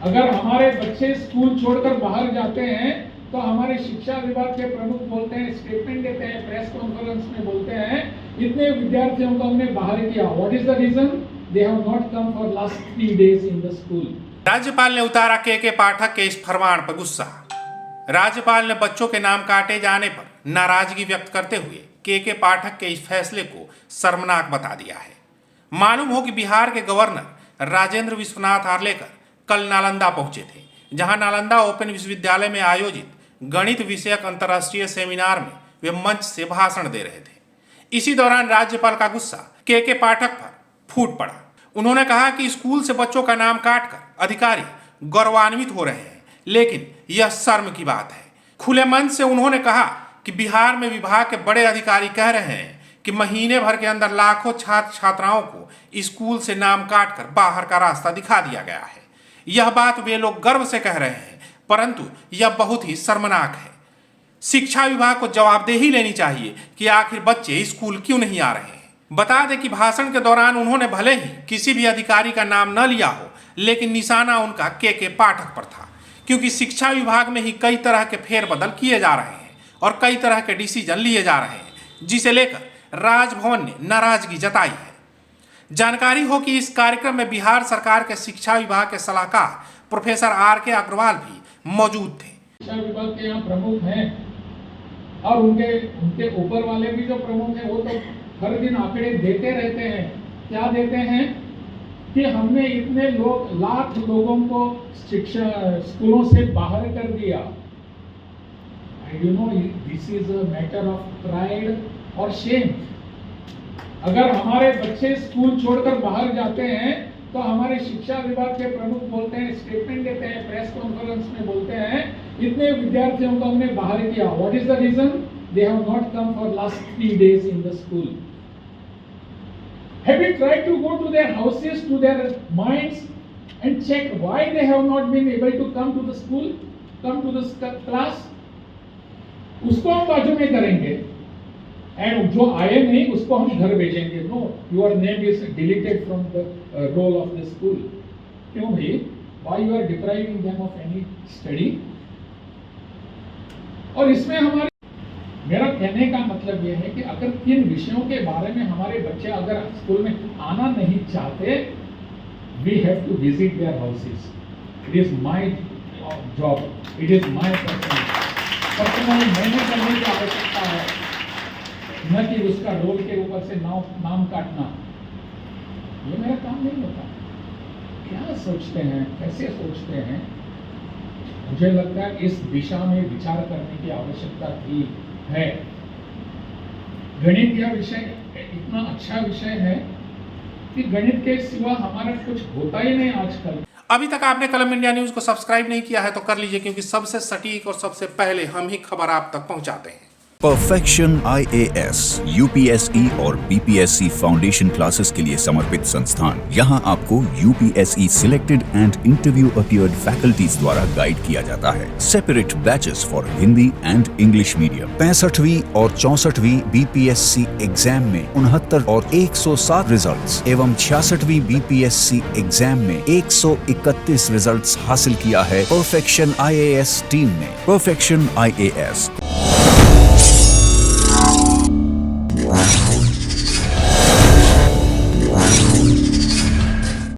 अगर हमारे बच्चे स्कूल छोड़कर बाहर जाते हैं तो हमारे शिक्षा विभाग के प्रमुख बोलते हैं, स्टेटमेंट देते हैं, प्रेस कॉन्फ्रेंस में बोलते हैं, इतने विद्यार्थियों को हमने बाहर किया। What is the reason? They have not come for last 3 days in the school. राज्यपाल ने उतारा के पाठक के इस फरमान पर गुस्सा। राज्यपाल ने बच्चों के नाम काटे जाने पर नाराजगी व्यक्त करते हुए के पाठक के इस फैसले को शर्मनाक बता दिया है। मालूम हो कि बिहार के गवर्नर राजेंद्र विश्वनाथ आर्लेकर कल नालंदा पहुंचे थे, जहां नालंदा ओपन विश्वविद्यालय में आयोजित गणित विषयक अंतर्राष्ट्रीय सेमिनार में वे मंच से भाषण दे रहे थे। इसी दौरान राज्यपाल का गुस्सा के पाठक पर फूट पड़ा। उन्होंने कहा कि स्कूल से बच्चों का नाम काटकर अधिकारी गौरवान्वित हो रहे हैं, लेकिन यह शर्म की बात है। खुले मन से उन्होंने कहा कि बिहार में विभाग के बड़े अधिकारी कह रहे हैं कि महीने भर के अंदर लाखों छात्र छात्राओं को स्कूल से नाम काटकर बाहर का रास्ता दिखा दिया गया है। यह बात वे लोग गर्व से कह रहे हैं, परंतु यह बहुत ही शर्मनाक है। शिक्षा विभाग को जवाबदेही लेनी चाहिए कि आखिर बच्चे स्कूल क्यों नहीं आ रहे हैं। बता दें कि भाषण के दौरान उन्होंने भले ही किसी भी अधिकारी का नाम न लिया हो, लेकिन निशाना उनका के पाठक पर था, क्योंकि शिक्षा विभाग में ही कई तरह के फेरबदल किए जा रहे हैं और कई तरह के डिसीजन लिए जा रहे हैं, जिसे लेकर राजभवन ने नाराजगी जताई है। जानकारी हो कि इस कार्यक्रम में बिहार सरकार के शिक्षा विभाग के सलाहकार प्रोफेसर RK अग्रवाल भी मौजूद थे। शिक्षा विभाग के यहाँ प्रमुख हैं और उनके ऊपर वाले भी जो प्रमुख हैं वो तो हर दिन आंकड़े देते रहते हैं। क्या देते हैं कि हमने इतने लाख लोगों को शिक्षा स्कूलों से बाहर कर दिया। You know, this is a matter of pride और शेम। अगर हमारे बच्चे स्कूल छोड़कर बाहर जाते हैं तो हमारे शिक्षा विभाग के प्रमुख बोलते हैं, स्टेटमेंट देते हैं, प्रेस कॉन्फ्रेंस में बोलते हैं, इतने विद्यार्थियों को हमने बाहर किया। What is the reason? They have not come for last 3 days in the school. Have you tried to go to their houses, to their minds and check why they have not been able to come to the school, come to the class? उसको हम बाजू में करेंगे and जो आए नहीं उसको हम घर भेजेंगे। No, your name is deleted from the roll of the school. क्यों भाई? Why you are depriving them of any study? और इसमें मेरा कहने का मतलब यह है कि अगर किन विषयों के बारे में हमारे बच्चे अगर स्कूल में आना नहीं चाहते, we have to visit their houses. It is my job, it is my personal मैंने करने की आवश्यकता है, न कि उसका रोल के ऊपर से नाम काटना। ये मेरा काम नहीं होता। क्या सोचते हैं, कैसे सोचते हैं? मुझे लगता है इस दिशा में विचार करने की आवश्यकता भी है। गणित यह विषय इतना अच्छा विषय है कि गणित के सिवा हमारा कुछ होता ही नहीं आजकल। अभी तक आपने कलम इंडिया न्यूज को सब्सक्राइब नहीं किया है तो कर लीजिए, क्योंकि सबसे सटीक और सबसे पहले हम ही खबर आप तक पहुंचाते हैं। परफेक्शन IAS, UPSE और BPSC फाउंडेशन क्लासेस के लिए समर्पित संस्थान। यहाँ आपको UPSE selected and interview appeared faculties द्वारा गाइड किया जाता है। Separate batches for Hindi and English medium. 65वीं और 64वीं BPSC एग्जाम में 69 और 107 रिजल्ट्स एवं 66वीं BPSC एग्जाम में 131 रिजल्ट्स हासिल किया है परफेक्शन IAS टीम ने। Perfection IAS